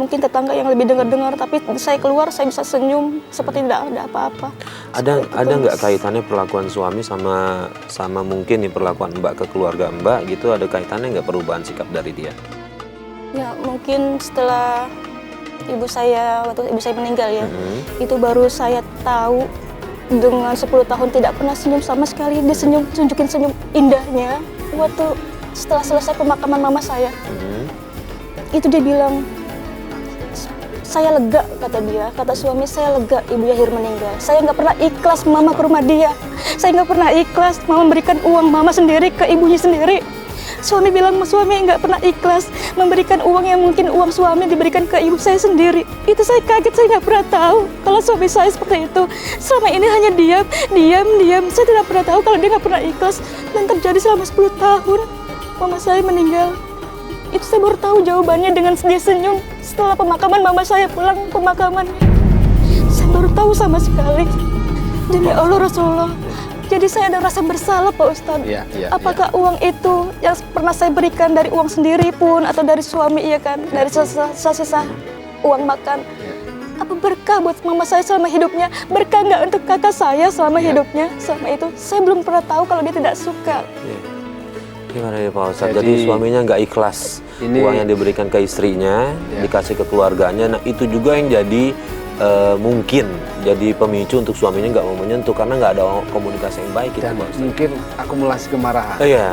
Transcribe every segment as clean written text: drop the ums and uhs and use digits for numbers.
mungkin tetangga yang lebih dengar-dengar, tapi saya keluar saya bisa senyum seperti tidak ada apa-apa. Ada nggak kaitannya perlakuan suami sama mungkin nih perlakuan Mbak ke keluarga Mbak gitu, ada kaitannya nggak perubahan sikap dari dia? Ya mungkin setelah waktu ibu saya meninggal ya, itu baru saya tahu dengan 10 tahun tidak pernah senyum sama sekali. Dia tunjukin senyum indahnya waktu setelah selesai pemakaman mama saya. Itu dia bilang, saya lega, kata suami, saya lega ibu Yahir meninggal. Saya nggak pernah ikhlas mama ke rumah dia. Saya nggak pernah ikhlas mama memberikan uang mama sendiri ke ibunya sendiri. Suami bilang, suami nggak pernah ikhlas memberikan uang yang mungkin uang suami diberikan ke ibu saya sendiri. Itu saya kaget, saya nggak pernah tahu kalau suami saya seperti itu. Selama ini hanya diam. Saya tidak pernah tahu kalau dia nggak pernah ikhlas. Dan terjadi selama 10 tahun mama saya meninggal. Itu saya baru tahu jawabannya dengan dia senyum setelah pemakaman mama saya pulang pemakamannya. Saya baru tahu sama sekali. Demi Allah Rasulullah. Jadi saya ada rasa bersalah Pak Ustadz. Apakah uang itu yang pernah saya berikan dari uang sendiri pun atau dari suami dari sisa uang makan. Apa berkah buat mama saya selama hidupnya? Berkah nggak untuk kakak saya selama hidupnya? Selama itu saya belum pernah tahu kalau dia tidak suka. Gimana ya Pak Ustadz? Jadi suaminya nggak ikhlas uang yang diberikan ke istrinya, dikasih ke keluarganya. Nah itu juga yang jadi mungkin jadi pemicu untuk suaminya nggak mau menyentuh karena nggak ada komunikasi yang baik. Dan itu, mungkin akumulasi kemarahan. Ya,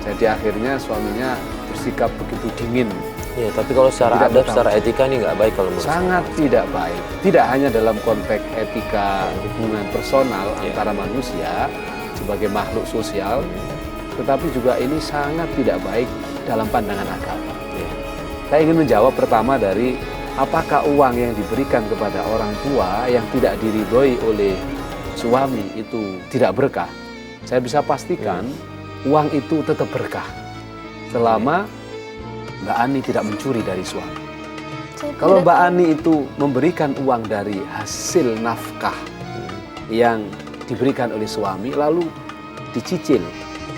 jadi akhirnya suaminya bersikap begitu dingin. Ya, tapi kalau secara adab, secara etika ini nggak baik kalau menurut sangat saya. Tidak baik. Tidak hanya dalam konteks etika hubungan personal antara manusia sebagai makhluk sosial, tetapi juga ini sangat tidak baik dalam pandangan agama. Saya ingin menjawab pertama dari apakah uang yang diberikan kepada orang tua yang tidak diridhoi oleh suami itu tidak berkah. Saya bisa pastikan uang itu tetap berkah selama Mbak Ani tidak mencuri dari suami. Kalau Mbak Ani itu memberikan uang dari hasil nafkah yang diberikan oleh suami lalu dicicil,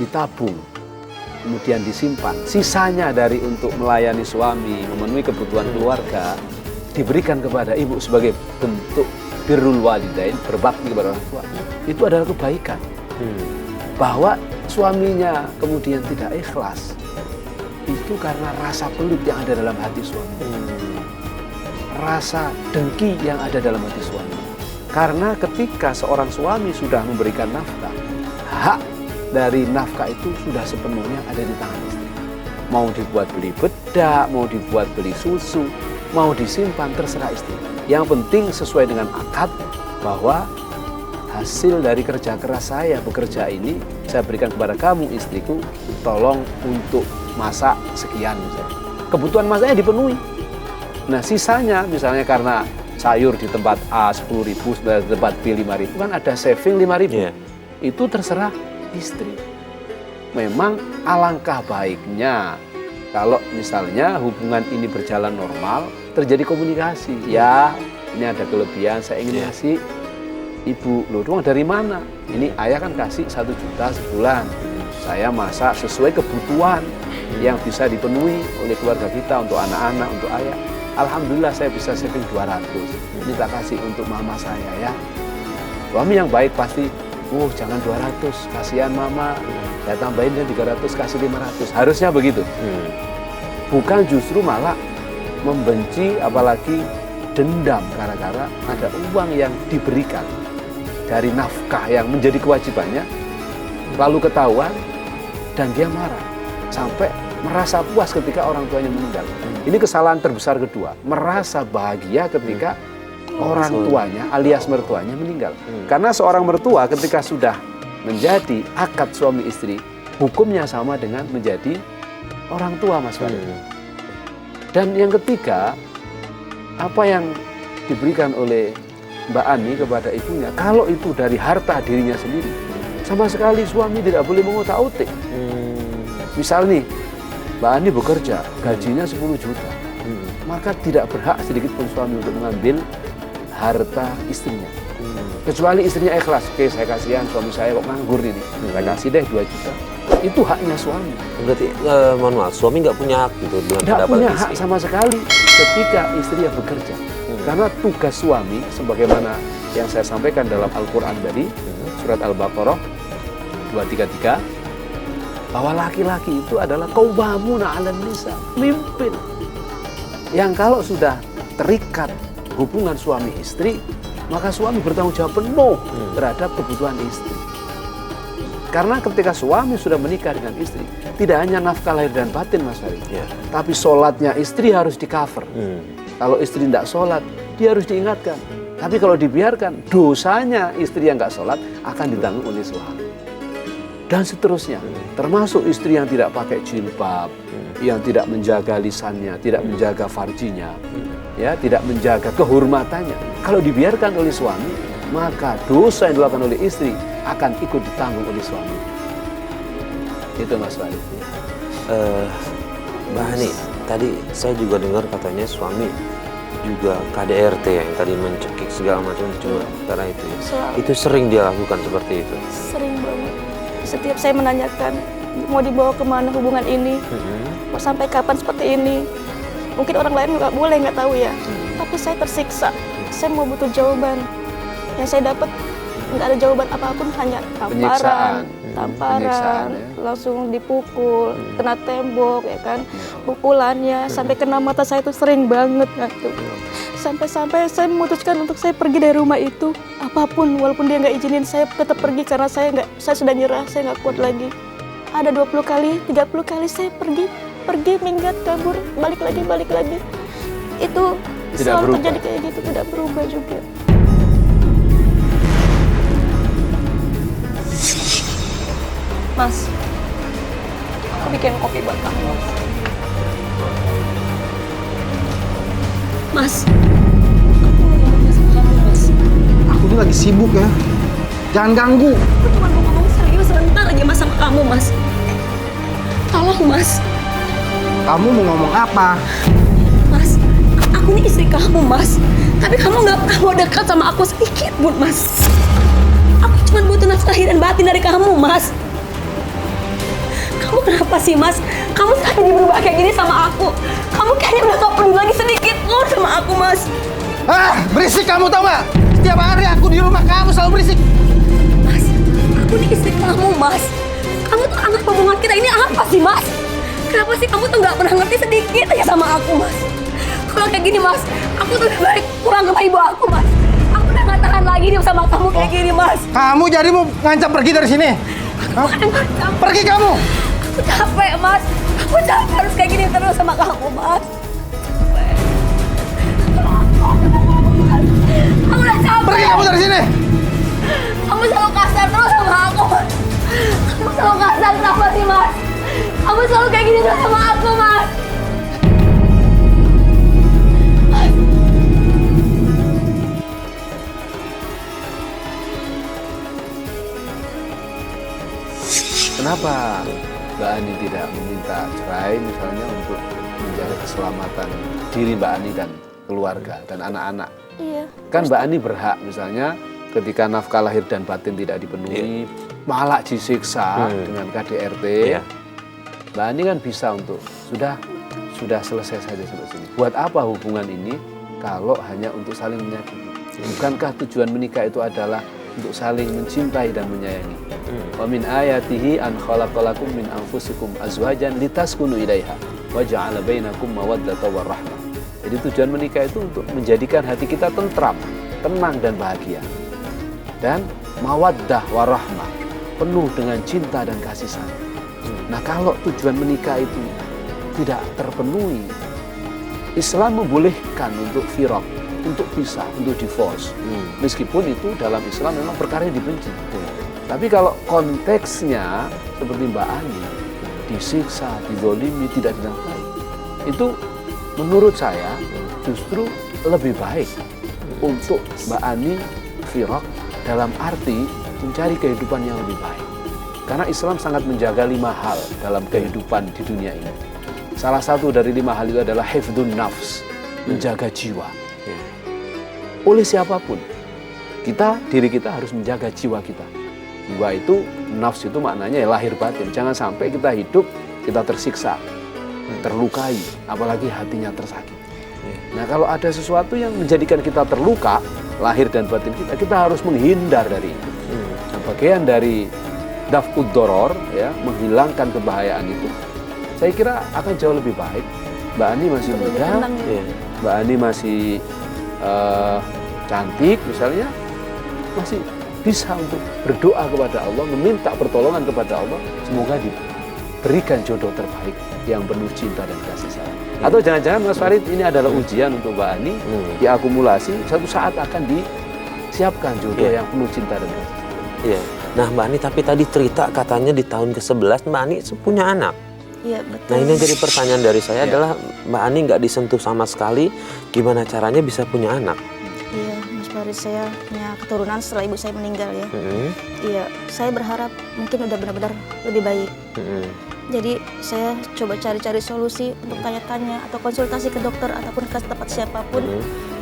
ditabung, kemudian disimpan. Sisanya dari untuk melayani suami, memenuhi kebutuhan keluarga, diberikan kepada ibu sebagai bentuk birrul walidain, berbakti kepada orang tua. Itu adalah kebaikan. Bahwa suaminya kemudian tidak ikhlas, itu karena rasa pelit yang ada dalam hati suami. Rasa dengki yang ada dalam hati suami. Karena ketika seorang suami sudah memberikan nafkah, hak dari nafkah itu sudah sepenuhnya ada di tangan istri. Mau dibuat beli bedak, mau dibuat beli susu, mau disimpan, terserah istri. Yang penting sesuai dengan akad bahwa hasil dari kerja keras saya bekerja ini saya berikan kepada kamu istriku, tolong untuk masak sekian misalnya. Kebutuhan masaknya dipenuhi. Nah sisanya misalnya karena sayur di tempat A 10.000, di tempat B 5.000 kan ada saving 5.000. Itu terserah istri. Memang alangkah baiknya kalau misalnya hubungan ini berjalan normal, terjadi komunikasi. Ya, ini ada kelebihan, saya ingin ngasih ibu. Loh, uang dari mana? Ini ayah kan kasih 1 juta sebulan. Saya masak sesuai kebutuhan yang bisa dipenuhi oleh keluarga kita, untuk anak-anak, untuk ayah. Alhamdulillah saya bisa saving 200. Ini tak kasih untuk mama saya ya. Suami yang baik pasti, jangan 200, kasihan mama. Ya tambahin dia 300, kasih 500. Harusnya begitu. Bukan justru malah membenci, apalagi dendam gara-gara ada uang yang diberikan dari nafkah yang menjadi kewajibannya, lalu ketahuan dan dia marah sampai merasa puas ketika orang tuanya meninggal. Ini kesalahan terbesar kedua, merasa bahagia ketika orang tuanya alias mertuanya meninggal. Karena seorang mertua ketika sudah menjadi akad suami istri, hukumnya sama dengan menjadi orang tua, Mas Farid. Dan yang ketiga, apa yang diberikan oleh Mbak Ani kepada ibunya, kalau itu dari harta dirinya sendiri, sama sekali suami tidak boleh mengotak-atik. Misal nih, Mbak Ani bekerja, gajinya 10 juta, maka tidak berhak sedikit pun suami untuk mengambil harta istrinya. Kecuali istrinya ikhlas, oke saya kasihan suami saya kok nganggur ini, saya kasih deh 2 juta. Itu haknya suami. Berarti mohon maaf, suami nggak punya hak gitu dengan Tidak pendapat punya istri. hak sama sekali ketika istri yang bekerja. Karena tugas suami, sebagaimana yang saya sampaikan dalam Al-Quran tadi, surat Al-Baqarah 233, bahwa laki-laki itu adalah qawwamuna 'alan nisa, mimpin. Yang kalau sudah terikat hubungan suami istri, maka suami bertanggung jawab penuh terhadap kebutuhan istri. Karena ketika suami sudah menikah dengan istri, tidak hanya nafkah lahir dan batin, Mas Farid, tapi sholatnya istri harus di-cover. Kalau istri tidak sholat, dia harus diingatkan. Tapi kalau dibiarkan, dosanya istri yang nggak sholat akan ditanggung oleh suami. Dan seterusnya, termasuk istri yang tidak pakai jilbab, yang tidak menjaga lisannya, tidak menjaga farjinya, ya, tidak menjaga kehormatannya. Kalau dibiarkan oleh suami, maka dosa yang dilakukan oleh istri akan ikut ditanggung oleh suami. Itu Mas Farid. Mbak Hani, tadi saya juga dengar katanya suami juga KDRT yang tadi mencekik segala macam cuma karena itu ya. Selalu. Itu sering dia lakukan seperti itu. Sering banget. Setiap saya menanyakan mau dibawa kemana hubungan ini, mau sampai kapan seperti ini. Mungkin orang lain nggak boleh, nggak tahu ya. Tapi saya tersiksa. Saya mau butuh jawaban. Yang saya dapat nggak ada jawaban apapun, hanya tamparan, Penyiksaan, ya. langsung dipukul, kena tembok, ya kan, pukulannya sampai kena mata saya itu sering banget, gitu. Sampai-sampai saya memutuskan untuk saya pergi dari rumah itu, apapun, walaupun dia nggak izinin, saya tetap pergi karena saya sudah nyerah, saya nggak kuat lagi. Ada 20 kali, 30 kali saya pergi, minggat, kabur, balik lagi. Itu Tidak selalu berubah. terjadi kayak gitu, tidak berubah juga. Mas, aku bikin kopi buat kamu. Mas, aku mau ngomong sama kamu, Mas. Aku ini lagi sibuk ya. Jangan ganggu. Aku cuma mau ngomong serius sebentar aja, Mas, sama kamu, Mas. Tolong, Mas. Kamu mau ngomong apa? Mas, aku ini istri kamu, Mas. Tapi kamu nggak mau dekat sama aku sedikit pun, Mas. Aku cuma butuh nafkah lahir dan batin dari kamu, Mas. Kamu kenapa sih, Mas? Kamu sekarang jadi berubah kayak gini sama aku. Kamu kayaknya udah gak peduli lagi sedikit pun sama aku, Mas. Berisik kamu tau gak? Setiap hari aku di rumah kamu selalu berisik. Mas, aku ini istri kamu, Mas. Kamu tuh anggap hubungan kita ini apa sih, Mas? Kenapa sih kamu tuh gak pernah ngerti sedikit aja sama aku, Mas? Kalau kayak gini, Mas, aku tuh lebih baik pulang ke ibu aku, Mas. Aku udah gak tahan lagi nih sama kamu kayak gini, Mas. Kamu jadi mau ngancam pergi dari sini? Bukan macam. Pergi kamu! Aku capek, Mas. Aku capek harus kayak gini terus sama kamu, Mas. Capek. Aku udah capek. Pergi kamu dari sini! Kamu selalu kasar terus sama aku, Mas. Kamu selalu kasar, kenapa sih, Mas? Kamu selalu kayak gini terus sama aku, Mas. Kenapa Mbak Ani tidak meminta cerai misalnya untuk menjaga keselamatan diri Mbak Ani dan keluarga dan anak-anak? Iya. Kan Mbak Ani berhak misalnya ketika nafkah lahir dan batin tidak dipenuhi, malah disiksa dengan KDRT. Iya. Mbak Ani kan bisa untuk sudah selesai saja sampai sini. Buat apa hubungan ini kalau hanya untuk saling menyakiti? Bukankah tujuan menikah itu adalah untuk saling mencintai dan menyayangi? Wa min ayatihi an khalaqalakum min anfusikum azwajan litaskunu ilaiha wa ja'ala bainakum mawaddata warahmah. Jadi tujuan menikah itu untuk menjadikan hati kita tentram, tenang dan bahagia. Dan mawaddah warahmah, penuh dengan cinta dan kasih sayang. Nah, kalau tujuan menikah itu tidak terpenuhi, Islam membolehkan untuk firaq, untuk pisah, untuk divorce. Meskipun itu dalam Islam memang perkara yang dibenci. Tapi kalau konteksnya seperti Mbak Ani, disiksa, dizolimi, tidak dinafkahi, itu menurut saya justru lebih baik untuk Mbak Ani firaq dalam arti mencari kehidupan yang lebih baik. Karena Islam sangat menjaga 5 hal dalam kehidupan di dunia ini. Salah satu dari 5 hal itu adalah hifdzun nafs, menjaga jiwa. Oleh siapapun, diri kita harus menjaga jiwa kita. Gua itu nafs itu maknanya ya lahir batin. Jangan sampai kita hidup kita tersiksa, terlukai, apalagi hatinya tersakiti. Nah kalau ada sesuatu yang menjadikan kita terluka, lahir dan batin kita harus menghindar dari itu. Nah, bagian dari daf'ud doror, ya, menghilangkan kebahayaan itu, saya kira akan jauh lebih baik. Mbak Ani masih muda, Mbak Ani masih cantik misalnya, masih bisa untuk berdoa kepada Allah, meminta pertolongan kepada Allah, semoga diberikan jodoh terbaik yang penuh cinta dan kasih sayang. Atau jangan-jangan Mas Farid ini adalah ujian untuk Mbak Ani, diakumulasi, suatu saat akan disiapkan jodoh yang penuh cinta dan kasih sayang. Iya. Nah Mbak Ani, tapi tadi cerita katanya di tahun ke-11 Mbak Ani punya anak. Iya, betul. Nah ini yang jadi pertanyaan dari saya adalah Mbak Ani nggak disentuh sama sekali, gimana caranya bisa punya anak? Iya, Mas Farid, saya punya keturunan setelah ibu saya meninggal ya. Iya, saya berharap mungkin udah benar-benar lebih baik. Jadi saya coba cari-cari solusi untuk tanya-tanya atau konsultasi ke dokter ataupun ke tempat siapapun.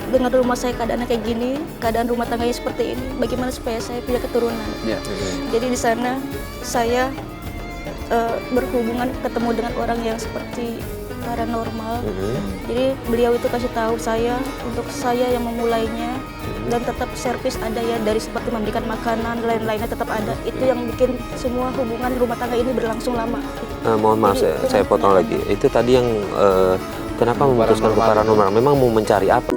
Dengan rumah saya keadaannya kayak gini, keadaan rumah tangganya seperti ini, bagaimana supaya saya punya keturunan? Jadi di sana saya berhubungan ketemu dengan orang yang seperti paranormal. Jadi beliau itu kasih tahu saya untuk saya yang memulainya, dan tetap servis ada ya, dari seperti memberikan makanan lain-lainnya tetap ada. Itu yang bikin semua hubungan rumah tangga ini berlangsung lama. Mohon maaf, saya potong lagi. Itu tadi yang kenapa memutuskan ke paranormal? Memang mau mencari apa?